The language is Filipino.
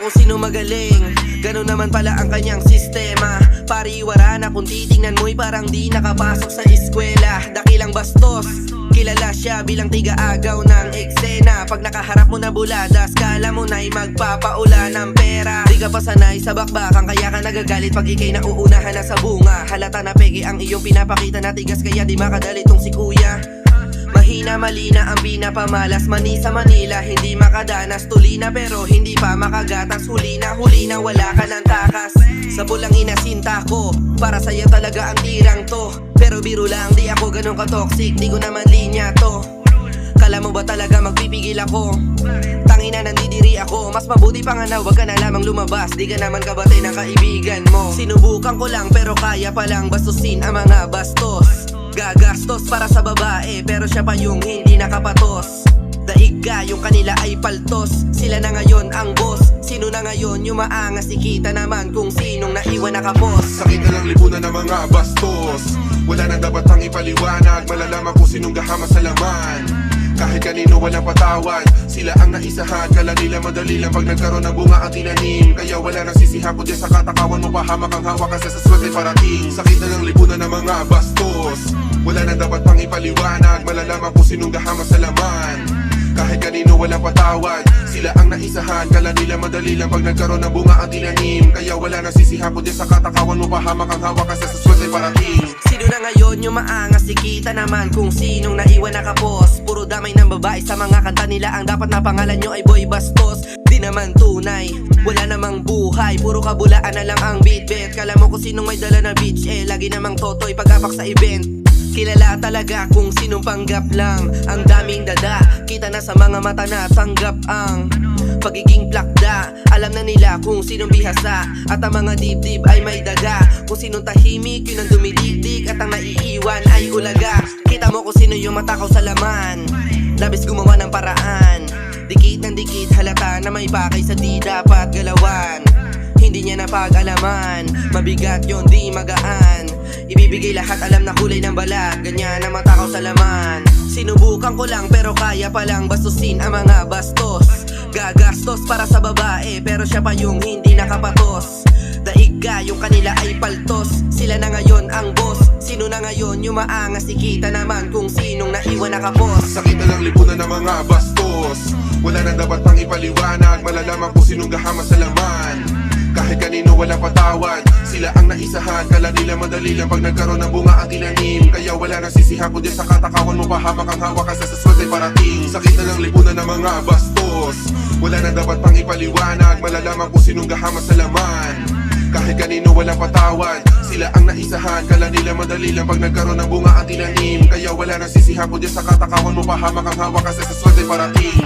kung sino magaling, ganun naman pala ang kanyang sistema. Pariwara na kung titingnan mo'y parang di nakapasok sa eskwela. Dakilang bastos, kilala siya bilang tiga-agaw ng eksena. Pag nakaharap mo na buladas, kala mo na'y magpapaula ng pera. Di ka pa sanay sa bakbakan, kaya ka nagagalit pag ikay nauunahan na sa bunga. Halata na peke ang iyong pinapakita na tigas, kaya di makadali tong si kuya. Mahina malina ang pinapamalas, mani sa Manila, hindi makadanas. Tuli na pero hindi pa makagatas, huli na wala ka ng takas. Sa pulang inasinta ko, para sa'yo talaga ang tirang to. Pero biro lang, di ako ganun ka-toxic, di ko naman linya to. Kala mo ba talaga magpipigil ako? Tangina nandidiri ako, mas mabuti pa nga na wag ka na lamang lumabas. Di ka naman kabate ng kaibigan mo. Sinubukan ko lang pero kaya palang bastusin ang mga bastos. Gagastos para sa babae pero siya pa yung hindi nakapatos. Daig ka, yung kanila ay paltos. Sila na ngayon ang boss. Sino na ngayon yung maangas? Ikita naman kung sinong naiwan nakapos. Sakit na lang lipunan ng mga bastos. Wala na dapat pang ipaliwanag, malalaman kung sinong gahama sa laman. Kahit kanino walang patawad, sila ang naisahan. Kala nila madali lang pag nagkaroon ng bunga at tinanim. Kaya wala nang sisihan kundi sa katakawan mo, pahamak ang hawak kasi sa swerte parating. Sakit na lang lipunan ng mga bastos. Wala na dapat pang ipaliwanag, malalaman kung sinong gahama sa laman. Kahit kanino walang patawad, sila ang naisahan. Kala nila madali lang pag nagkaroon ng bunga at tinanim. Kaya wala nang sisihan kundi sa katakawan mo, pahamak ang hawak kasi sa swerte parating. Sino na ngayon yung maangas? Ikita naman kung sinong naiwan nakapos. Puro damay ng babae sa mga kanta nila. Ang dapat na pangalan nyo ay Boy Bastos. Di naman tunay, wala namang buhay, puro kabulaan na lang ang beat-bet. Kala mo kung sinong may dala na bitch, lagi namang totoy pag-apak sa event. Kilala talaga kung sinong panggap lang. Ang daming dada, kita na sa mga mata na tanggap ang pagiging plakda. Alam na nila kung sinong bihasa at ang mga dibdib ay may daga. Kung sinong tahimik, yun ang dumidikdik at ang naiiwan ay ulaga. Kita mo kung sino yung matakaw sa laman, labis gumawa ng paraan. Dikit ng dikit, halata na may pakay sa di dapat galawan. Hindi niya napag-alaman, mabigat yon di magaan. Ibibigay lahat, alam na kulay ng balat, ganyan ang matakaw sa laman. Sinubukan ko lang pero kaya palang bastusin ang mga bastos. Gagastos para sa babae pero siya pa yung hindi nakapatos. Daig ka, yung kanila ay paltos. Sila na ngayon ang boss. Sino na ngayon yung maangas? Ikita naman kung sinong naiwan nakapos. Sakit na lang lipunan ng mga bastos. Wala na dapat pang ipaliwanag, malalaman kung sinong gahama sa laman. Kahit kanino walang patawad, sila ang naisahan. Kala nila madali lang pag nagkaroon ng bunga at tinanim. Kaya wala nang sisihan kundi sa katakawan mo, pahamak ang hawak kasi sa swerte parating. Sakit na lang lipunan ng mga bastos. Wala na dapat pang ipaliwanag, malalaman kung sinong gahama sa laman. Kahit kanino walang patawad, sila ang naisahan. Kala nila madali lang pag nagkaroon ng bunga at tinanim. Kaya wala nang sisihan kundi sa katakawan mo, pahamak ang hawak kasi sa swerte parating.